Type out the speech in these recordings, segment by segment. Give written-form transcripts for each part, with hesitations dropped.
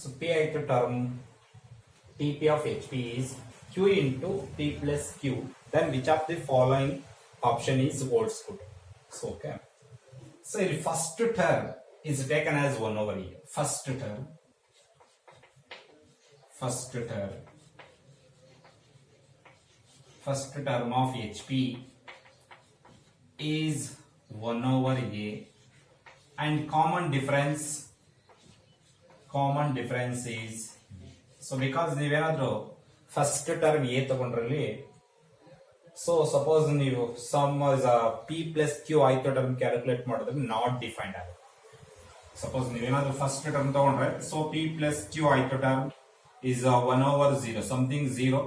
So P ith term Tp of Hp is Q into P plus Q. Then which of the following option is holds good? So okay. So the first term is taken as 1 over here. First term of Hp is 1 over A, and common difference is, so because ನೀವೇನಾದ್ರೂ first term a ತಗೊಂಡ್ರಲ್ಲಿ, so suppose ನೀವು sum p plus q ಆಯ್ತು term calculate ಮಾಡಿದ್ರೆ not defined ಆಗುತ್ತೆ. Suppose ನೀವೇನಾದ್ರೂ first term ತಗೊಂಡ್ರೆ, so p plus q ಆಯ್ತು term is 1 over 0 something 0,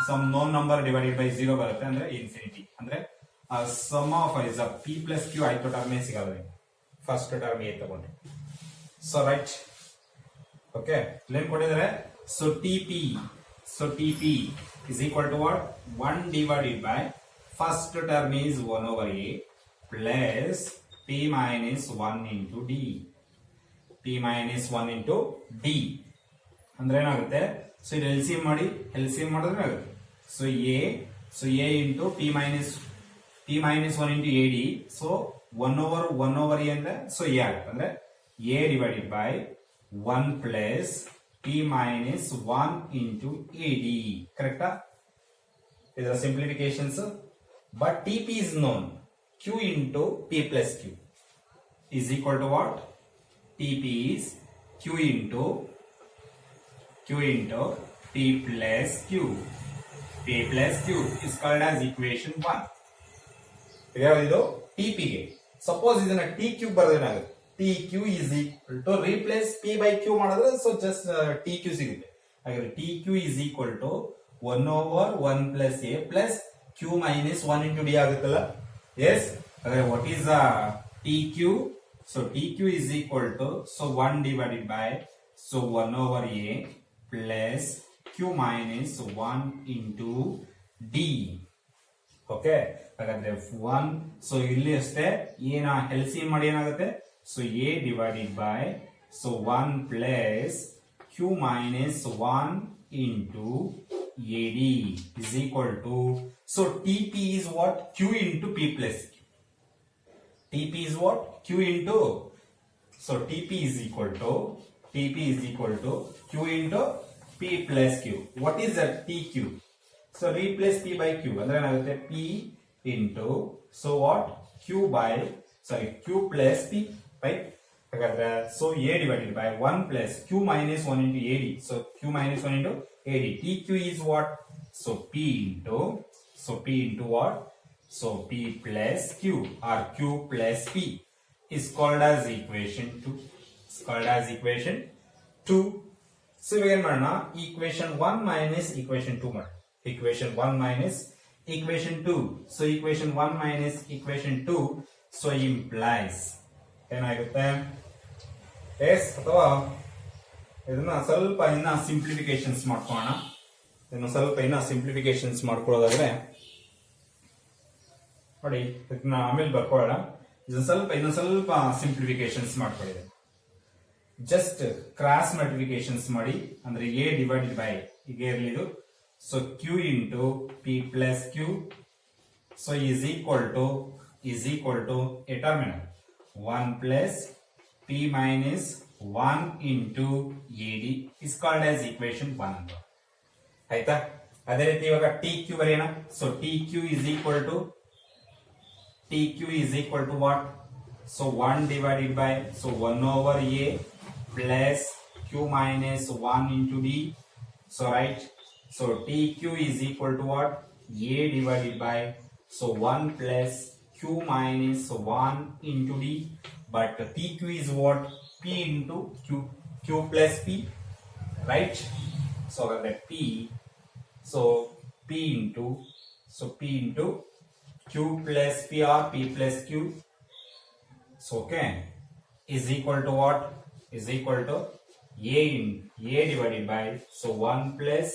some known number divided by 0 ಬರುತ್ತೆ, ಅಂದ್ರೆ ಇನ್ಫಿನಿಟಿ. ಅಂದ್ರೆ sum of is p plus q ಆಯ್ತು ಟರ್ಮ್ ಸಿಗಲ್ಲ ಫಸ್ಟ್ ಟರ್ಮ್ ಎ ತಗೊಂಡ್ರೆ. ಸೊ ರೈಟ್, ಓಕೆ, ಏನ್ ಕೊಟ್ಟಿದ್ದಾರೆ? So t p is equal to what? 1 divided by first term is 1 over A plus P minus 1 into D. P minus 1 into D ಅಂದ್ರೆ ಏನಾಗುತ್ತೆ? So ಇದು LCM ಮಾಡಿದ್ರೆ ಆಗುತ್ತೆ. So a into p minus 1 into a d. So 1 over a ಅಂದ್ರೆ so a ಆಗುತ್ತೆ. ಅಂದ್ರೆ a divided by 1 plus p minus 1 into a d. ಕರೆಕ್ಟಾ? ಇದರ simplifications. But t p is known. Q into p plus q is equal to what? TP is Q into P plus Q. P plus Q is called as equation 1. ಇದು TP ಗೆ. Suppose ಇದನ್ನ TQ ಬರೆದೇನಾಗುತ್ತೆ? TQ is equal to replace P by Q ಮಾಡಿದ್ರೆ so just TQ ಸಿಗುತ್ತೆ. ಹಾಗಾದ್ರೆ TQ is equal to 1 over 1 plus A plus Q minus 1 into D ಆಗುತ್ತಲ್ಲ? Yes. ಹಾಗಾದ್ರೆ what is TQ? So TQ is equal to 1 divided by 1 over A plus Q minus 1 into D. Okay, ಹಾಗಾದ್ರೆ 1. So ಇಲ್ಲಿ ಅಷ್ಟೇ ಏನ LCM ಮಾಡಿ ಏನಾಗುತ್ತೆ? So A divided by 1 plus Q minus 1 into AD is equal to, so TP is what? Q into P plus Q. TP is what? Q into, so TP is equal to Q into P plus Q. What is that? TQ. So replace P by Q. ಅಂದ್ರೆ ಏನಾಗುತ್ತೆ? P into, so what? Q plus P, right? ಹಾಗಾದ್ರೆ so A divided by 1 plus Q minus 1 into AD. So Q minus 1 into AD. TQ is what? So P into what? So P plus Q or Q plus P is called as equation 2. So we can equation 1 minus equation 2 equation 1 minus equation 2. So equation 1 minus equation 2 so implies ಏನಾಗುತ್ತೆ? S, ಅಥವಾ ಇದನ್ನ ಸ್ವಲ್ಪ ಇನ್ನ simplifications ಮಾಡ್ಕೊಳ್ಳೋಣ. ಮಾಡ್ಕೊಳ್ಳೋದಾದ್ರೆ ನೋಡಿ, ಇದನ್ನ ಆಮೇಲೆ ಬರ್ಕೊಳ್ಳೋಣ. ಇದನ್ನ ಸ್ವಲ್ಪ ಸಿಂಪ್ಲಿಫಿಕೇಶನ್ಸ್ ಮಾಡ್ಕೊಳ್ಳಿ. ಜಸ್ಟ್ ಕ್ರಾಸ್ ಮಲ್ಟಿಪ್ಲಿಕೇಶನ್ಸ್ ಮಾಡಿ, ಅಂದ್ರೆ ಎ ಡಿವೈಡೆಡ್ ಬೈ ಈಗ ಇರಲಿ ಇದು. So q into p plus q so is equal to a terminal 1 plus p minus 1 into a d is called as equation 1. ಆಯ್ತಾ? ಅದೇ ರೀತಿ ಇವಾಗ ಟಿ ಕ್ಯೂ ಬರೆಯೋಣ. So t q is equal to what? So 1 divided by 1 over A plus Q minus 1 into D. So right. So TQ is equal to what? A divided by 1 plus Q minus 1 into D. But TQ is what? P into Q plus P. Right. So that P. So P into Q plus P or P plus Q. So okay, is equal to what? Is equal to A divided by 1 plus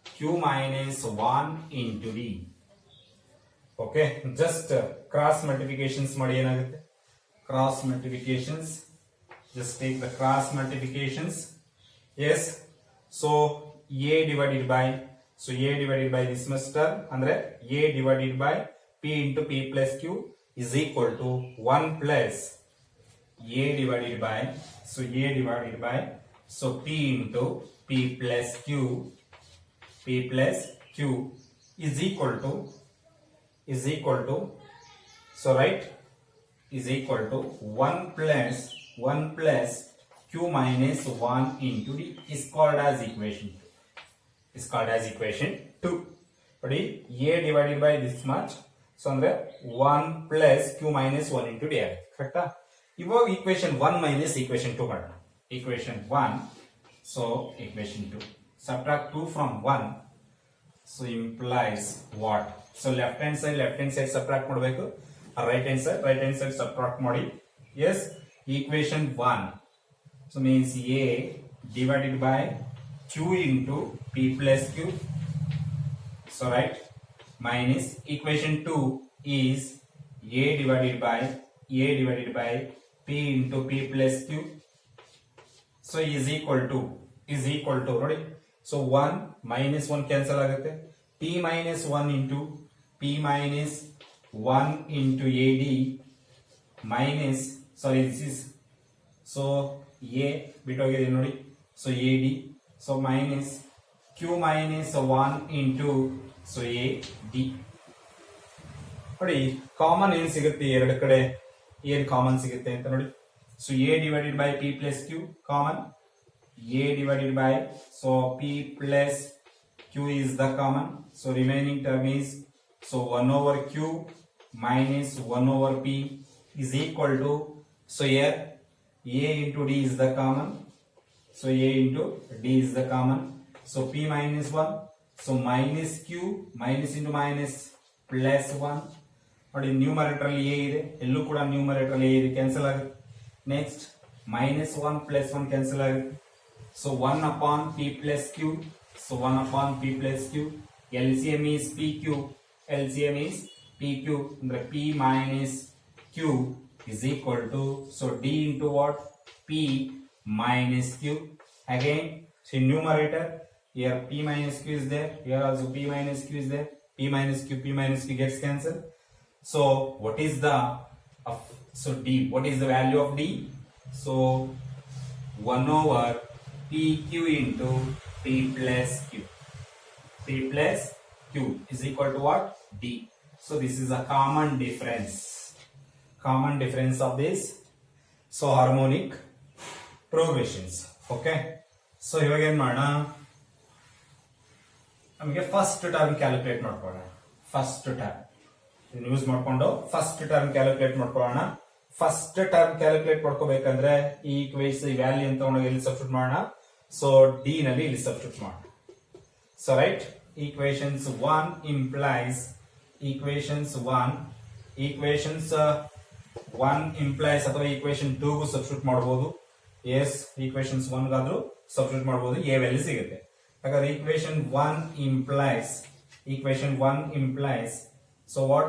Q minus 1 into D. Okay, just cross multiplications ಮಾಡಿ ಏನಾಗುತ್ತೆ? Cross multiplications. Just take the cross multiplications. yes, so a divided by, so a divided by this much term andre a divided by p into p plus q is equal to 1 plus a divided by, so a divided by, so p into p plus q, p plus q is equal to, so right, is equal to 1 plus q minus 1 into d is called as equation 2. Is called as equation 2. But a divided by this much, so andre 1 plus q minus 1 into d ಆಗುತ್ತೆ ಕರೆಕ್ಟಾ. ಇವಾಗ equation 1 minus equation 2 ಮಾಡೋಣ. Equation 1, so equation 2, subtract 2 from 1, so implies what? So left hand side subtract ಮಾಡಬೇಕು, right hand side subtract ಮಾಡಿ. Yes, equation 1, so means a divided by q into p plus q, so right, minus equation 2 is a divided by p into p plus q, so is equal to ನೋಡಿ, so 1 minus 1 cancel ಆಗುತ್ತೆ, p minus 1 into p minus 1 into ad minus, sorry this is, so a ಬಿಟ್ಟೋಗಿದೆ ನೋಡಿ, so ad, so minus q minus 1 into, so a d. ನೋಡಿ common ಏನ್ ಸಿಗುತ್ತೆ ಎರಡು ಕಡೆ, ಏನ್ common ಸಿಗುತ್ತೆ ಅಂತ ನೋಡಿ. So a divided by p plus q common, a divided by, so p plus q is the common, so remaining term is, so 1 over q minus 1 over p is equal to, so here a into d is the common, so a into d is the common, so p minus 1, so minus q, minus into minus plus 1, ನೋಡಿ numerator ಅಲ್ಲಿ a ಇದೆ, ಎಲ್ಲೂ ಕೂಡ numerator ಅಲ್ಲಿ a ಇದೆ, cancel ಆಗುತ್ತೆ. Next minus 1 plus 1 cancel ಆಗುತ್ತೆ, so 1 upon p plus q, so 1 upon p plus q, LCM is pq, LCM is pq, ಅಂದ್ರೆ p minus q is equal to, so d into what, p minus q. Again, so numerator here p minus q is there, here also p minus q is there, p minus q gets cancelled. So what is the so d, what is the value of d? So 1 over pq into p plus q, p plus q is equal to what, d. So this is a common difference of this, so harmonic progressions. Okay, so ಇವಾಗ ಏನ್ ಮಾಡೋಣ, ನಮಗೆ first term calculate ಮಾಡ್ಕೊಳ್ಳೋಣ. First term use ಮಾಡ್ಕೊಂಡು first term calculate ಮಾಡ್ಕೊಳ್ಳೋಣ. First term calculate ಮಾಡ್ಕೋಬೇಕಂದ್ರೆ ಈ equation ಈ value ಅಂತ ತಗೊಂಡೋಗಿ ಇಲ್ಲಿ ಸಬ್ಸ್ಟಿಟ್ಯೂಟ್ ಮಾಡೋಣ, ಸೊ ಡಿ ನಲ್ಲಿ ಇಲ್ಲಿ ಸಬ್ಸ್ಟಿಟ್ಯೂಟ್ ಮಾಡೋಣ. So right, equations 1 implies, equations 1 implies ಅಥವಾ equation 2 ಗೂ ಸಬ್ಸ್ಟಿಟ್ಯೂಟ್ ಮಾಡಬಹುದು. ಎಸ್, equations 1 ಗಾದ್ರೂ ಸಬ್ಸ್ಟಿಟ್ಯೂಟ್ ಮಾಡಬಹುದು, a ವ್ಯಾಲ್ಯೂ ಸಿಗುತ್ತೆ. ಹಾಗಾದ್ರೆ equation 1 implies, so what,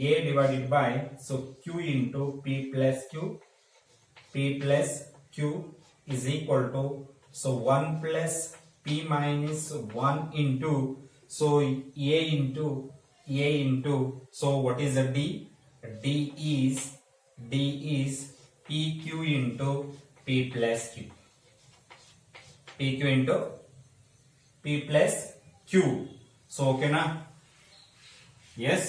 a divided by, so q into p plus q is equal to, so 1 plus p minus 1 into, so a into, so what is the d? D is pq into p plus q, pq into p plus q. So okay na? Yes.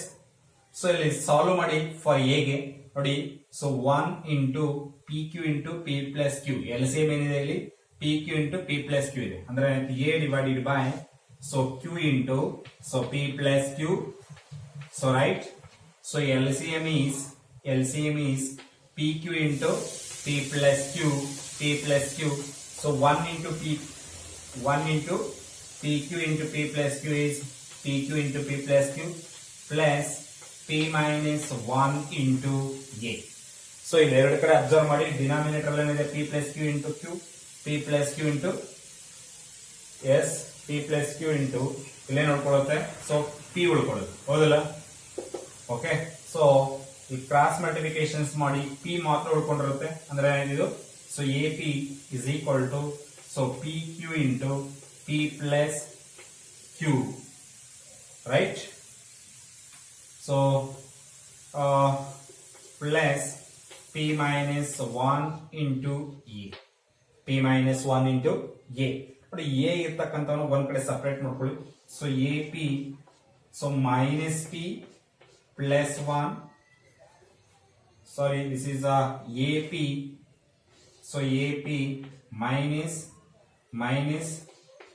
So ಇಲ್ಲಿ solve ಮಾಡಿ for a ಗೆ ನೋಡಿ, so 1 into pq into p plus q, LCM ಏನಿದೆ ಇಲ್ಲಿ pq into p plus q ಇದೆ, ಅಂದ್ರೆ a divided by, so q into, so p plus q, so right, so LCM is pq into p plus q, so 1 into pq into p plus q is pq into p plus q plus p minus 1 into a. So ಇಲ್ಲಿ ಎರಡು ಕಡೆ observe ಮಾಡಿ, denominator ಏನಿದೆ p plus q into q, p plus q into, yes, p plus q into ಇಲ್ಲೇ ನೋಡ್ಕೊಳ್ಳುತ್ತೆ, so p ಉಳ್ಕೊಳ್ಳುತ್ತೆ, ಹೌದಲ್ಲ? Okay, so ಈ cross multiplications ಮಾಡಿ p ಮಾತ್ರ ಉಳ್ಕೊಂಡಿರುತ್ತೆ, ಅಂದ್ರೆ ಇದು, so ap is equal to, So PQ into P plus Q, right? So plus P minus 1 into A. P minus 1 into A. ನೋಡಿ A ಇರ್ತಕ್ಕಂಥವನ್ನ ಒಂದ್ ಕಡೆ ಸಪರೇಟ್ ಮಾಡ್ಕೊಳ್ಳಿ. So AP, so minus P plus 1. Sorry, this is AP. So AP minus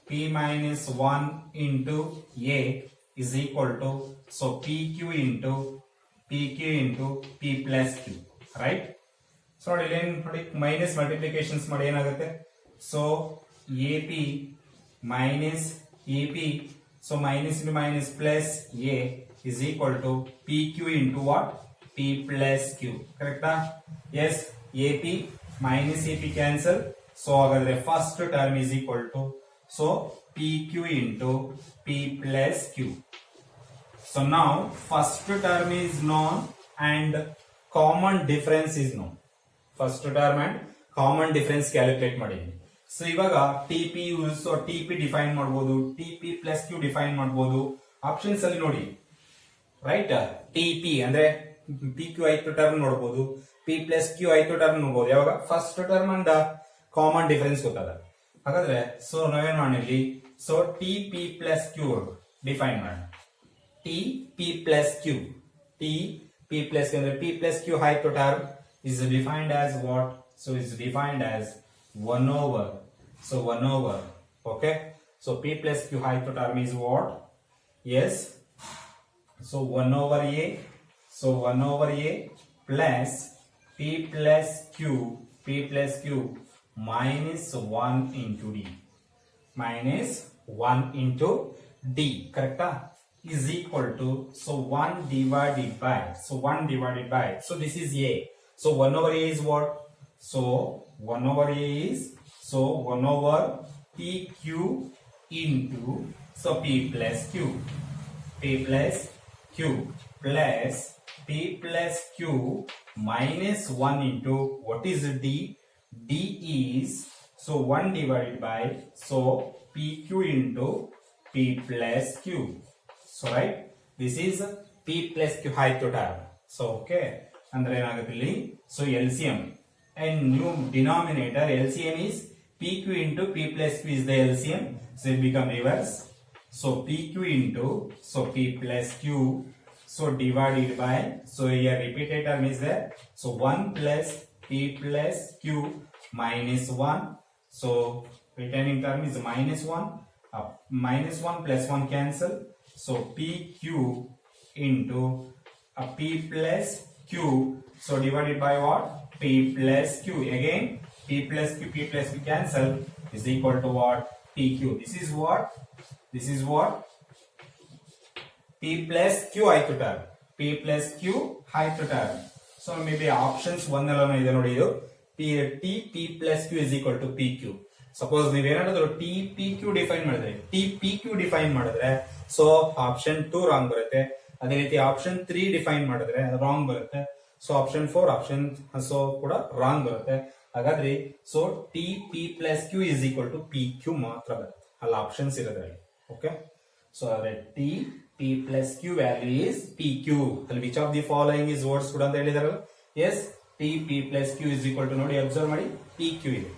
P minus 1 into A is equal to, so PQ into P plus Q, right? So ನೋಡಿ minus multiplications ಮಾಡಿ ಏನಾಗುತ್ತೆ, so AP minus AP, so minus into minus plus A is equal to PQ into what? P plus Q, correct? Yes, AP minus AP cancel, so ಹಾಗಾದ್ರೆ first term is equal to, so PQ into P plus Q. So now first term is known and common difference is known. First term and common difference calculate ಮಾಡಿದ್ದೀನಿ. So ಇವಾಗ TP use TP define ಮಾಡಬಹುದು, TP plus Q define ಮಾಡಬಹುದು. Options ಅಲ್ಲಿ ನೋಡಿ, right? TP ಅಂದ್ರೆ PQ ಐದು term ನೋಡಬಹುದು, P plus Q ಐದು ಟರ್ಮ್ ನೋಡಬಹುದು. ಯಾವಾಗ first term and common difference ಗೊತ್ತಾಗ. ಹಾಗಾದ್ರೆ ಸೊ ನಾವೇನ್ ಮಾಡಿದ್ವಿ, so TP plus Q define ಮಾಡೋಣ. TP plus Q, TP plus Q ಅಂದ್ರೆ P plus Q ಐದು term is defined as what? So it's defined as 1 over. So 1 over. Okay. So P plus Q height term is what? Yes. So 1 over A. So 1 over A plus P plus Q minus 1 into D. Minus 1 into D. Correct? Is equal to, so 1 divided by. So 1 divided by. So this is A. So 1 over A is what? So 1 over A is, so 1 over PQ into, so P plus Q plus P plus Q minus 1 into, what is D? D is, so 1 divided by, so PQ into P plus Q. So right, this is P plus Q height term. So okay, ಅಂದ್ರೆ ಏನಾಗುತ್ತೆ ಇಲ್ಲಿ, so LCM and new denominator LCM is PQ into P plus Q is the LCM, so it become reverse. So PQ into, so P plus Q, so divided by, so here repeated term is there, so 1 plus P plus Q minus 1, so returning term is minus 1, minus 1 plus 1 cancel, so PQ into P plus Q, so divided by what? P plus Q. Again P plus Q cancel, is equal to what? PQ. This is what? P plus Q height term. P plus Q height term. So maybe options 1 ಎಲ್ಲ ಇದೆ ನೋಡಿ, ಇದು P plus Q is equal to PQ. Suppose ನೀವೇನಾದ್ರೂ TPQ define ಮಾಡಿದ್ರೆ, TPQ define ಮಾಡಿದ್ರೆ, so option 2 wrong ಬರುತ್ತೆ. ಅದೇ ರೀತಿ ಆಪ್ಷನ್ 3 ಡಿಫೈನ್ ಮಾಡಿದ್ರೆ ರಾಂಗ್ ಬರುತ್ತೆ. ಸೊ ಆಪ್ಷನ್ 4 ಆಪ್ಷನ್ ಸೊ ಕೂಡ ರಾಂಗ್ ಬರುತ್ತೆ. ಹಾಗಾದ್ರೆ so TP plus Q is equal to PQ ಮಾತ್ರ ಬರುತ್ತೆ, ಅಲ್ಲಿ ಆಪ್ಷನ್ಸ್ ಇರೋದ್ರಲ್ಲಿ. ಓಕೆ, ಸೊ ಅದೇ TP plus Q value is PQ. ಅಲ್ಲಿ which of the following is words ಕೂಡ ಅಂತ ಹೇಳಿದಾರಲ್ಲ. Yes, TP plus Q is equal to ನೋಡಿ, ಅಬ್ಸರ್ವ್ ಮಾಡಿ, PQ ಇದೆ.